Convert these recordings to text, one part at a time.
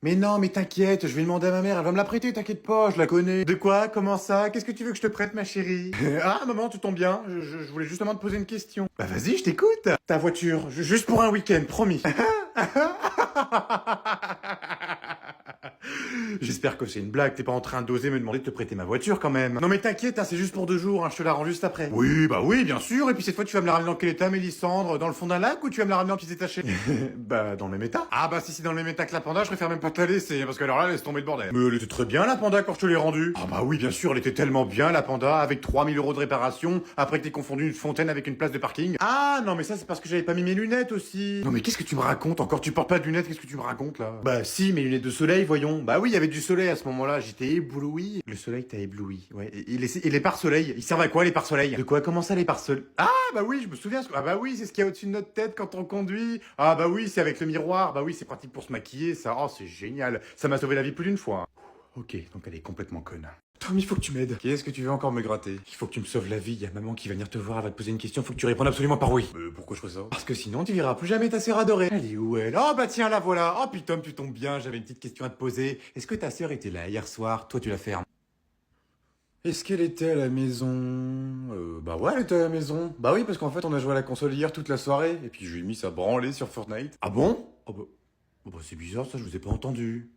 Mais non, mais t'inquiète, je vais demander à ma mère, elle va me la prêter, t'inquiète pas, je la connais. De quoi? Comment ça? Qu'est-ce que tu veux que je te prête, ma chérie? Ah, maman, tu tombes bien, je voulais justement te poser une question. Bah vas-y, je t'écoute. Ta voiture, juste pour un week-end, promis. J'espère que c'est une blague, t'es pas en train d'oser me demander de te prêter ma voiture quand même. Non mais t'inquiète, hein, c'est juste pour 2 jours, hein, je te la rends juste après. Oui, bah oui, bien sûr, et puis cette fois tu vas me la ramener dans quel état, Mélissandre? Dans le fond d'un lac ou tu vas me la ramener en pièces détachées? Bah dans le même état. Ah bah si c'est dans le même état que la panda, je préfère même pas te la laisser, parce que alors là, laisse tomber le bordel. Mais elle était très bien la panda quand je te l'ai rendue. Ah bah oui, bien sûr, elle était tellement bien la panda, avec 3000 € de réparation, après que t'aies confondu une fontaine avec une place de parking. Ah non mais ça c'est parce que j'avais pas mis mes lunettes aussi. Non mais qu'est-ce que tu me racontes encore? Tu portes pas de lunettes, qu'est-ce que tu me racontes là? Bah si, mes lunettes de soleil, voyons. Bah oui, il y avait du soleil à ce moment-là, j'étais ébloui. Le soleil t'a ébloui, ouais. Et les pare-soleils, ils servent à quoi les pare-soleils? De quoi? Comment ça les pare-soleils? Ah bah oui, je me souviens. Ah bah oui, c'est ce qu'il y a au-dessus de notre tête quand on conduit. Ah bah oui, c'est avec le miroir. Bah oui, c'est pratique pour se maquiller, ça. Oh, c'est génial. Ça m'a sauvé la vie plus d'une fois. Ok, donc elle est complètement conne. Tom, il faut que tu m'aides. Qu'est-ce que tu veux encore me gratter? Il faut que tu me sauves la vie. Il y a maman qui va venir te voir, elle va te poser une question. Faut que tu répondes absolument par oui. Pourquoi je ferais ça? Parce que sinon, tu verras plus jamais ta sœur adorée. Elle est où elle? Oh bah tiens, la voilà. Oh putain, tu tombes bien. J'avais une petite question à te poser. Est-ce que ta sœur était là hier soir? Toi, tu la fermes. Est-ce qu'elle était à la maison? Bah ouais, elle était à la maison. Bah oui, parce qu'en fait, on a joué à la console hier toute la soirée. Et puis, je lui ai mis sa branlée sur Fortnite. Ah bon? Oh bah c'est bizarre, ça, je vous ai pas entendu.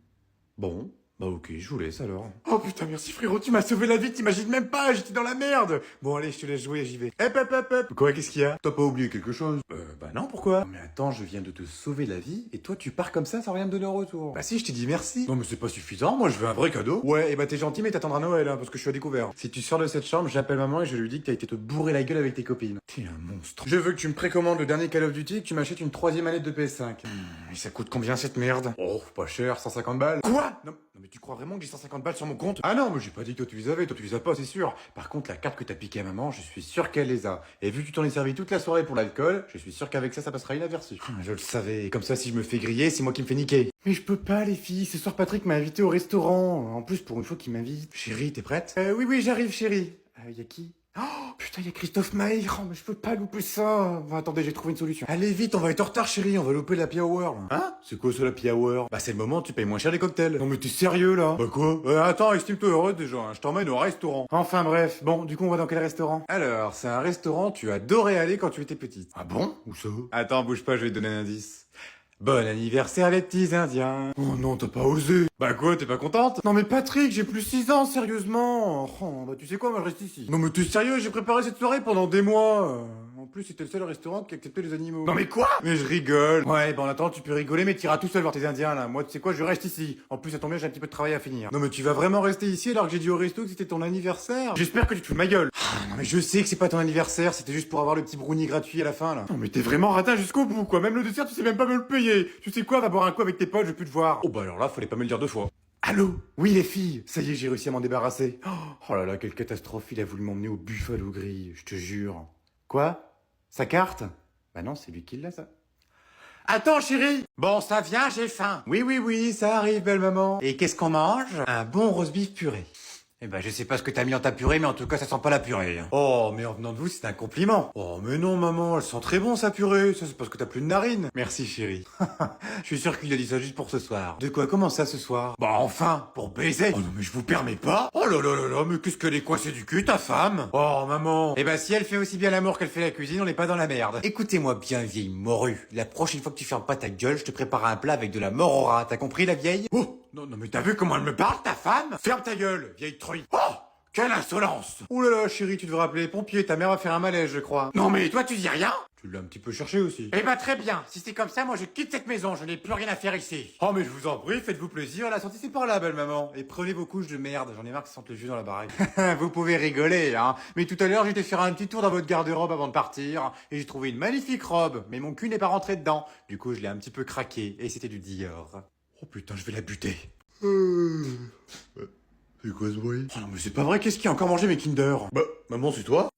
Bon, bah ok, je vous laisse alors. Oh putain, merci frérot, tu m'as sauvé la vie, t'imagines même pas, j'étais dans la merde. Bon allez, je te laisse jouer, j'y vais. Hop. Quoi, qu'est-ce qu'il y a? T'as pas oublié quelque chose? Bah non, pourquoi? Non, mais attends, je viens de te sauver la vie, et toi tu pars comme ça sans rien me donner en retour. Bah si, je t'ai dit merci. Non mais c'est pas suffisant, moi je veux un vrai cadeau. Ouais, et bah t'es gentil, mais t'attendras Noël, hein, parce que je suis à découvert. Si tu sors de cette chambre, j'appelle maman et je lui dis que t'as été te bourrer la gueule avec tes copines. T'es un monstre. Je veux que tu me précommandes le dernier Call of Duty et que tu m'achètes une troisième manette de PS5. Et ça coûte combien cette merde? Oh, pas cher, 150 balles. Quoi? Non mais tu crois vraiment que j'ai 150 balles sur mon compte? Ah non, mais j'ai pas dit que toi tu les avais, toi tu les as pas, c'est sûr. Par contre, la carte que t'as piquée à maman, je suis sûr qu'elle les a. Et vu que tu t'en es servi toute la soirée pour l'alcool, je suis sûr qu'avec ça, ça passera inaperçu. Je le savais, et comme ça, si je me fais griller, c'est moi qui me fais niquer. Mais je peux pas, les filles, ce soir Patrick m'a invité au restaurant. En plus, pour une fois qu'il m'invite. Chérie, t'es prête? Oui, j'arrive, chérie. Y a qui? Oh, putain, y a Christophe Maé. Oh, mais je peux pas louper ça. Bon, attendez, j'ai trouvé une solution. Allez, vite, on va être en retard, chérie. On va louper l'happy hour, là. Hein? C'est quoi ça, l'happy hour? Bah, c'est le moment où tu payes moins cher les cocktails. Non, mais t'es sérieux, là? Bah, quoi? Attends, estime-toi heureuse, déjà. Hein. Je t'emmène au restaurant. Enfin, bref. Bon, du coup, on va dans quel restaurant? Alors, c'est un restaurant tu adorais aller quand tu étais petite. Ah bon? Où ça? Attends, bouge pas, je vais te donner un indice. Bon anniversaire les petits indiens. Oh non, t'as pas osé. Bah quoi, t'es pas contente? Non mais Patrick, j'ai plus 6 ans, sérieusement. Oh, bah tu sais quoi, moi je reste ici. Non mais t'es sérieux, j'ai préparé cette soirée pendant des mois. En plus, c'était le seul restaurant qui acceptait les animaux. Non mais quoi? Mais je rigole. Ouais, bah en attendant, tu peux rigoler, mais t'iras tout seul voir tes indiens là. Moi, tu sais quoi, je reste ici. En plus, ça tombe bien, j'ai un petit peu de travail à finir. Non mais tu vas vraiment rester ici alors que j'ai dit au resto que c'était ton anniversaire? J'espère que tu te fous de ma gueule. Ah, non mais je sais que c'est pas ton anniversaire, c'était juste pour avoir le petit brownie gratuit à la fin là. Non mais t'es vraiment ratin jusqu'au bout quoi, même le dessert tu sais même pas me le payer. Tu sais quoi, va boire un coup avec tes potes, je veux plus te voir. Oh bah alors là, fallait pas me le dire 2 fois. Allô? Oui les filles, ça y est, j'ai réussi à m'en débarrasser. Oh là là, quelle catastrophe, il a voulu m'emmener au Buffalo Grill, je te jure. Quoi? Sa carte? Bah non, c'est lui qui l'a ça. Attends chérie! Bon, ça vient, j'ai faim. Oui, ça arrive, belle maman. Et qu'est-ce qu'on mange? Un bon roast beef puré. Eh ben, je sais pas ce que t'as mis dans ta purée, mais en tout cas, ça sent pas la purée. Hein. Oh, mais en venant de vous, c'est un compliment. Oh, mais non, maman, elle sent très bon, sa purée. Ça, c'est parce que t'as plus de narines. Merci, chérie. Je suis sûr qu'il a dit ça juste pour ce soir. De quoi? Comment ça, ce soir? Bah, enfin, pour baiser. Oh non, mais je vous permets pas. Oh là là là là, mais qu'est-ce qu'elle est coincée du cul, ta femme? Oh, maman. Eh ben, si elle fait aussi bien l'amour qu'elle fait la cuisine, on n'est pas dans la merde. Écoutez-moi bien, vieille morue. La prochaine fois que tu fermes pas ta gueule, je te prépare un plat avec de la mort au rat. T'as compris, la vieille? Oh! Non, mais t'as vu comment elle me parle, ta femme? Ferme ta gueule, vieille truie. Oh! Quelle insolence! Ouh là là, chérie, tu devrais appeler les pompiers, ta mère va faire un malaise, je crois. Non mais toi, tu dis rien? Tu l'as un petit peu cherché aussi. Eh ben très bien, si c'est comme ça, moi je quitte cette maison, je n'ai plus rien à faire ici. Oh mais je vous en prie, faites-vous plaisir, la sortie c'est par là, belle maman. Et prenez vos couches de merde, j'en ai marre que ça sente le jus dans la baraque. Vous pouvez rigoler, hein. Mais tout à l'heure, j'étais faire un petit tour dans votre garde-robe avant de partir, et j'ai trouvé une magnifique robe, mais mon cul n'est pas rentré dedans. Du coup, je l'ai un petit peu craqué, et c'était du Dior. Oh putain, je vais la buter. C'est quoi ce bruit? Oh non mais c'est pas vrai, qu'est-ce qui a encore mangé mes Kinder? Bah, maman c'est toi?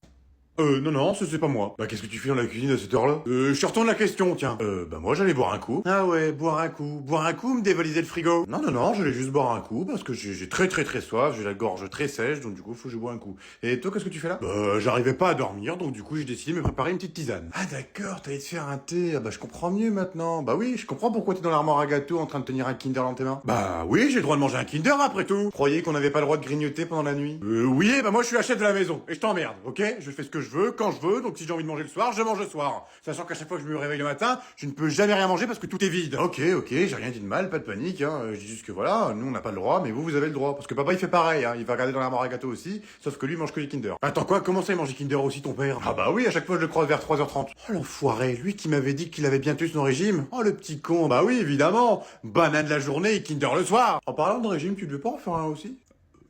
Non, c'est pas moi. Bah, qu'est-ce que tu fais dans la cuisine à cette heure-là? Je te retourne la question, tiens. Bah, moi, j'allais boire un coup. Ah ouais, boire un coup. Boire un coup, me dévaliser le frigo. Non, j'allais juste boire un coup parce que j'ai très soif, j'ai la gorge très sèche, donc du coup, faut que je bois un coup. Et toi, qu'est-ce que tu fais là? Bah, j'arrivais pas à dormir, donc du coup, j'ai décidé de me préparer une petite tisane. Ah d'accord, t'allais te faire un thé. Ah bah, je comprends mieux maintenant. Bah oui, je comprends pourquoi t'es dans l'armoire à gâteaux en train de tenir un Kinder dans tes mains. Bah oui, j'ai le droit de manger un Kinder après tout. Croyez qu'on n'avait pas le droit de grignoter pendant la nuit? Oui, bah moi, je suis la chef de la maison et je t'emmerde, ok? Je fais ce que je veux, quand je veux, donc si j'ai envie de manger le soir, je mange le soir. Sachant qu'à chaque fois que je me réveille le matin, je ne peux jamais rien manger parce que tout est vide. Ok, j'ai rien dit de mal, pas de panique, hein. Je dis juste que voilà, nous on n'a pas le droit, mais vous avez le droit. Parce que papa il fait pareil, hein. Il va regarder dans l'armoire à gâteau aussi, sauf que lui il mange que les Kinder. Attends quoi, comment ça il mange les Kinder aussi ton père? Ah bah oui, à chaque fois je le croise vers 3h30. Oh l'enfoiré, lui qui m'avait dit qu'il avait bientôt eu son régime. Oh le petit con, bah oui évidemment. Banane la journée et Kinder le soir. En parlant de régime, tu devais pas en faire un aussi?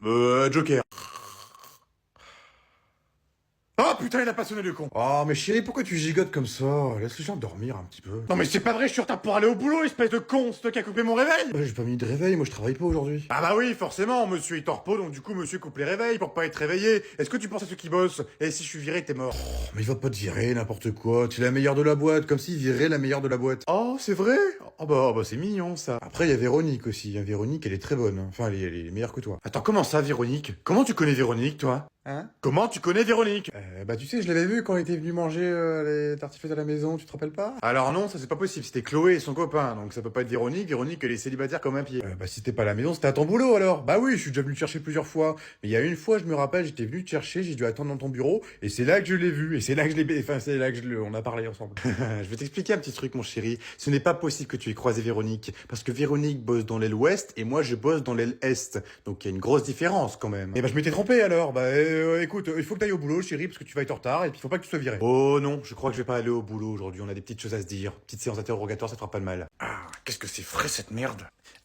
Joker. Oh putain, il a passionné le con. Oh mais chérie, pourquoi tu gigotes comme ça? Laisse les gens dormir un petit peu. Non mais c'est pas vrai, je suis en retard pour aller au boulot, espèce de con. C'est toi qui as coupé mon réveil. J'ai pas mis de réveil, moi je travaille pas aujourd'hui. Ah bah oui, forcément, monsieur est en repos, donc du coup monsieur coupe les réveils pour pas être réveillé. Est-ce que tu penses à ceux qui bossent? Et si je suis viré, t'es mort. Oh, mais il va pas te virer, n'importe quoi. Tu es la meilleure de la boîte, comme s'il virait la meilleure de la boîte. Oh, c'est vrai? Oh bah c'est mignon ça. Après il y a Véronique aussi. Véronique, elle est très bonne. Enfin, elle est meilleure que toi. Attends, comment ça, Véronique? Comment tu connais Véronique, toi? Hein? Comment tu connais Véronique? Bah tu sais, je l'avais vu quand il était venu manger les tartiflettes à la maison, tu te rappelles pas? Alors non, ça c'est pas possible, c'était Chloé et son copain, donc ça peut pas être Véronique, Véronique elle est célibataire comme un pied. Bah si c'était pas à la maison, c'était à ton boulot alors. Bah oui, je suis déjà venu te chercher plusieurs fois, mais il y a une fois, je me rappelle, j'étais venu te chercher, j'ai dû attendre dans ton bureau, et c'est là que je l'ai vu, et c'est là que je l'ai... Enfin, c'est là que on a parlé ensemble. Je vais t'expliquer un petit truc mon chéri, ce n'est pas possible que tu aies croisé Véronique, parce que Véronique bosse dans l'aile ouest, et moi je bosse dans l'aile est, donc il y a une grosse différence quand même. Et bah je m'étais trompé alors, écoute, il faut que t'ailles au boulot, chérie, parce que tu vas être en retard et puis il faut pas que tu sois viré. Oh non, je crois que je vais pas aller au boulot aujourd'hui. On a des petites choses à se dire. Petite séance d'interrogatoire, ça te fera pas de mal. Ah, qu'est-ce que c'est frais cette merde.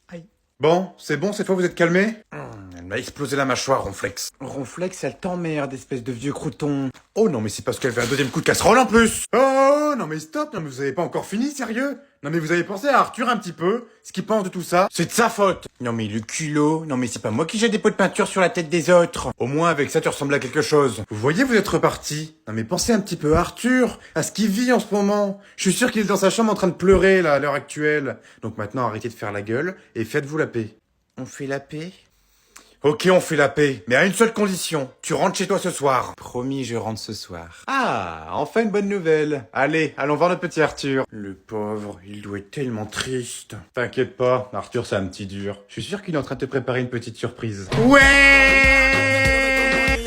Aïe. Bon, c'est bon, cette fois vous êtes calmé? Elle m'a explosé la mâchoire, Ronflex. Ronflex, elle t'emmerde, espèce de vieux crouton. Oh non, mais c'est parce qu'elle fait un deuxième coup de casserole en plus. Oh non mais stop, non mais vous avez pas encore fini, sérieux? Non mais vous avez pensé à Arthur un petit peu? Ce qu'il pense de tout ça? C'est de sa faute. Non mais le culot, non mais c'est pas moi qui jette des pots de peinture sur la tête des autres. Au moins avec ça tu ressembles à quelque chose. Vous voyez, vous êtes reparti. Non mais pensez un petit peu à Arthur, à ce qu'il vit en ce moment. Je suis sûr qu'il est dans sa chambre en train de pleurer là à l'heure actuelle. Donc maintenant arrêtez de faire la gueule et faites-vous la paix. On fait la paix? Ok, on fait la paix, mais à une seule condition. Tu rentres chez toi ce soir. Promis, je rentre ce soir. Ah, enfin une bonne nouvelle. Allez, allons voir notre petit Arthur. Le pauvre, il doit être tellement triste. T'inquiète pas, Arthur c'est un petit dur. Je suis sûr qu'il est en train de te préparer une petite surprise. Ouais!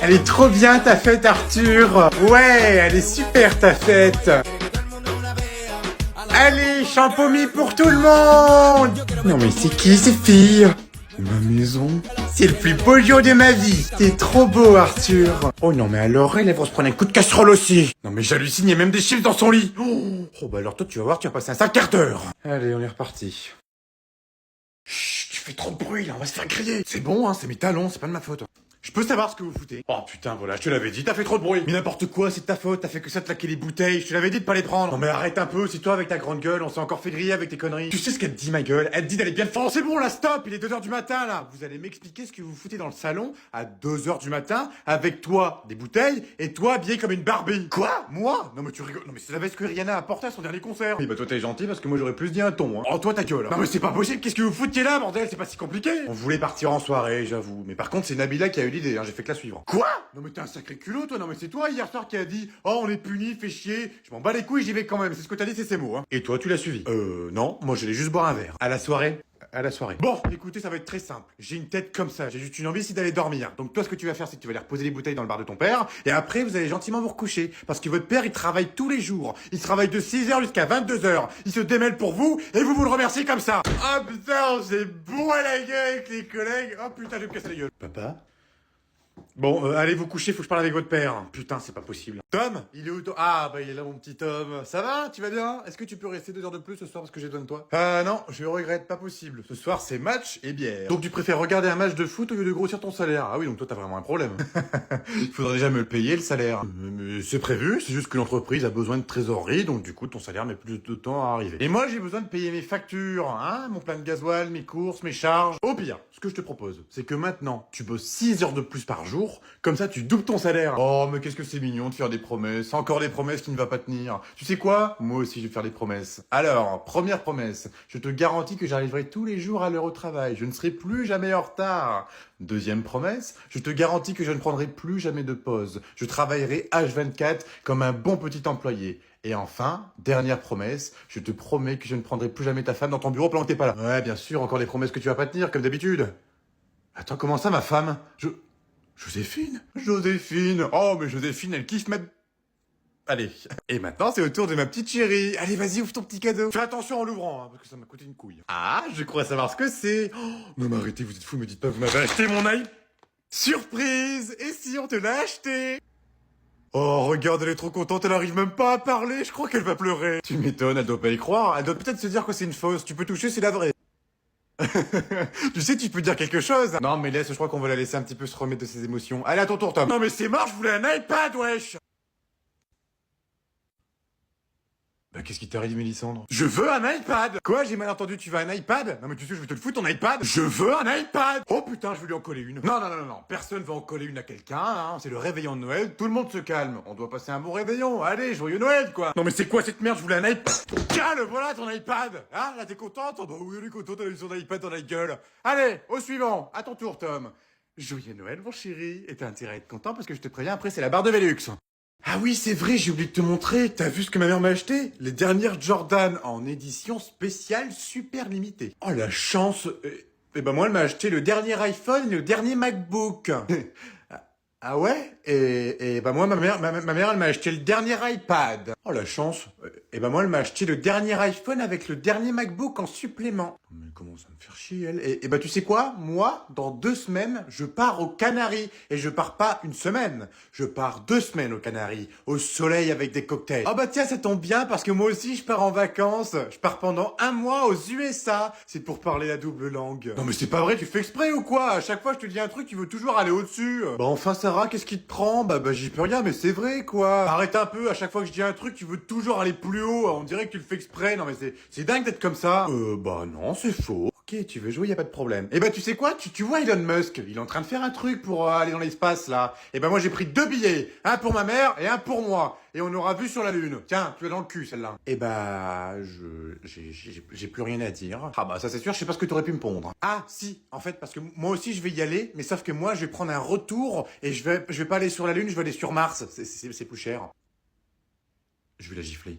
Elle est trop bien ta fête, Arthur. Ouais, elle est super ta fête. Allez, champomis pour tout le monde. Non mais c'est qui ces filles? Ma maison? C'est le plus beau jour de ma vie. T'es trop beau, Arthur. Oh non, mais alors elle va se prendre un coup de casserole aussi. Non mais j'hallucine, il y a même des chiffres dans son lit. Oh bah alors toi tu vas voir, tu vas passer un sale quart d'heure. Allez, on est reparti. Chut, tu fais trop de bruit là, on va se faire griller. C'est bon, hein, c'est mes talons, c'est pas de ma faute. Je peux savoir ce que vous foutez? Oh putain, voilà, je te l'avais dit, t'as fait trop de bruit. Mais n'importe quoi, c'est de ta faute, t'as fait que ça de claquer les bouteilles, je te l'avais dit de pas les prendre. Non mais arrête un peu, c'est toi avec ta grande gueule, on s'est encore fait griller avec tes conneries. Tu sais ce qu'elle te dit, ma gueule? Elle te dit d'aller bien fort. C'est bon là, stop, il est 2h du matin là. Vous allez m'expliquer ce que vous foutez dans le salon à 2h du matin avec toi des bouteilles et toi habillé comme une Barbie. Quoi? Moi? Non mais tu rigoles, non mais c'est la veste que Rihanna a portée à son dernier concert. Oui bah toi t'es gentil parce que moi j'aurais plus dit un ton, hein. Oh toi ta gueule. Non mais c'est pas possible, qu'est-ce que vous foutiez là, bordel? C'est pas si compliqué. On voulait partir en soirée, j'avoue. Mais par contre c'est Nabila qui a eu l'idée, hein, j'ai fait que la suivre. Quoi? Non mais t'es un sacré culot toi, non mais c'est toi hier soir qui a dit oh on est puni, fais chier, je m'en bats les couilles, j'y vais quand même, c'est ce que t'as dit, c'est ces mots, hein. Et toi tu l'as suivi? Non, moi j'allais juste boire un verre. À la soirée? À la soirée. Bon, écoutez, ça va être très simple. J'ai une tête comme ça, j'ai juste une envie, c'est d'aller dormir. Donc toi ce que tu vas faire, c'est que tu vas aller reposer les bouteilles dans le bar de ton père, et après vous allez gentiment vous recoucher. Parce que votre père il travaille tous les jours. Il travaille de 6h jusqu'à 22h. Il se démêle pour vous, et vous le remerciez comme ça. Ah putain, c'est bon à la gueule avec les collègues. Oh putain, je vais me casser la gueule. Papa? Bon, allez vous coucher, faut que je parle avec votre père. Putain, c'est pas possible. Tom? Il est où toi? Ah, bah il est là mon petit Tom. Ça va? Tu vas bien? Est-ce que tu peux rester 2 heures de plus ce soir parce que j'ai besoin de toi? Non, je regrette, pas possible. Ce soir, c'est match et bière. Donc tu préfères regarder un match de foot au lieu de grossir ton salaire? Ah oui, donc toi t'as vraiment un problème. Il faudrait déjà me le payer, le salaire. Mais c'est prévu, c'est juste que l'entreprise a besoin de trésorerie, donc du coup ton salaire met plus de temps à arriver. Et moi j'ai besoin de payer mes factures, hein, mon plein de gasoil, mes courses, mes charges. Au pire, ce que je te propose, c'est que maintenant, tu bosses 6 heures de plus par par jour, comme ça tu doubles ton salaire. Oh, mais qu'est-ce que c'est mignon de faire des promesses, encore des promesses qui ne va pas tenir. Tu sais quoi? Moi aussi je vais faire des promesses. Alors, première promesse, je te garantis que j'arriverai tous les jours à l'heure au travail, je ne serai plus jamais en retard. Deuxième promesse, je te garantis que je ne prendrai plus jamais de pause. Je travaillerai H24 comme un bon petit employé. Et enfin, dernière promesse, je te promets que je ne prendrai plus jamais ta femme dans ton bureau pendant que t'es pas là. Ouais, bien sûr, encore des promesses que tu vas pas tenir, comme d'habitude. Attends, comment ça, ma femme? Joséphine? Joséphine! Oh, mais Joséphine, elle kiffe ma... Allez. Et maintenant, c'est au tour de ma petite chérie. Allez, vas-y, ouvre ton petit cadeau. Fais attention en l'ouvrant, hein, parce que ça m'a coûté une couille. Ah, je crois savoir ce que c'est. Oh, non, mais arrêtez, vous êtes fous, me dites pas, vous m'avez acheté mon iPad. Surprise! Et si on te l'a acheté? Oh, regarde, elle est trop contente, elle arrive même pas à parler, je crois qu'elle va pleurer. Tu m'étonnes, elle doit pas y croire, elle doit peut-être se dire que c'est une fausse, tu peux toucher, c'est la vraie. Tu sais, tu peux dire quelque chose. Non, mais laisse, je crois qu'on va la laisser un petit peu se remettre de ses émotions. Allez, à ton tour, Tom. Non, mais c'est mort, je voulais un iPad, wesh. Bah, qu'est-ce qui t'arrive, Mélissandre? Je veux un iPad! Quoi, j'ai mal entendu, tu veux un iPad? Non mais tu sais, je vais te le foutre, ton iPad! Je veux un iPad! Oh putain, je vais lui en coller une. Non, non, non, non, non, personne va en coller une à quelqu'un, hein. C'est le réveillon de Noël, tout le monde se calme. On doit passer un bon réveillon, allez, joyeux Noël, quoi! Non mais c'est quoi cette merde, je voulais un iPad! Calme, voilà ton iPad! Hein, là t'es contente? Oh bah oui, elle est contente, elle a eu son iPad dans la gueule. Allez, au suivant, à ton tour, Tom. Joyeux Noël, mon chéri. Et t'as intérêt à être content parce que je te préviens, après c'est la barre de Velux. Ah oui, c'est vrai, j'ai oublié de te montrer. T'as vu ce que ma mère m'a acheté? Les dernières Jordan en édition spéciale super limitée. Oh la chance. Et ben moi, elle m'a acheté le dernier iPhone et le dernier MacBook. Ah ouais? Et ben moi, ma mère, elle m'a acheté le dernier iPad. Oh la chance. Et ben moi, elle m'a acheté le dernier iPhone avec le dernier MacBook en supplément. Mais comment ça me faire chier, elle? Et ben tu sais quoi? Moi, dans 2 semaines, je pars aux Canaries. Et je pars pas une semaine. Je pars 2 semaines aux Canaries. Au soleil avec des cocktails. Oh bah tiens, ça tombe bien parce que moi aussi, je pars en vacances. Je pars pendant 1 mois aux USA. C'est pour parler la double langue. Non mais c'est pas vrai, tu fais exprès ou quoi? À chaque fois, je te dis un truc, tu veux toujours aller au-dessus. Bah enfin, Sarah, qu'est-ce qui te prend? Bah j'y peux rien, mais c'est vrai, quoi. Arrête un peu, à chaque fois que je dis un truc, tu veux toujours aller plus haut. On dirait que tu le fais exprès. Non mais c'est dingue d'être comme ça. Bah non, c'est faux. Ok, tu veux jouer, y a pas de problème. Et bah tu sais quoi, tu vois Elon Musk, il est en train de faire un truc pour aller dans l'espace là. Et bah moi j'ai pris 2 billets, un pour ma mère et un pour moi. Et on aura vu sur la lune. Tiens, tu es dans le cul celle-là. Et bah j'ai plus rien à dire. Ah bah ça c'est sûr, je sais pas ce que t'aurais pu me pondre. Ah si, en fait parce que moi aussi je vais y aller, mais sauf que moi je vais prendre un retour et je vais pas aller sur la lune, je vais aller sur Mars. C'est plus cher. Je vais la gifler.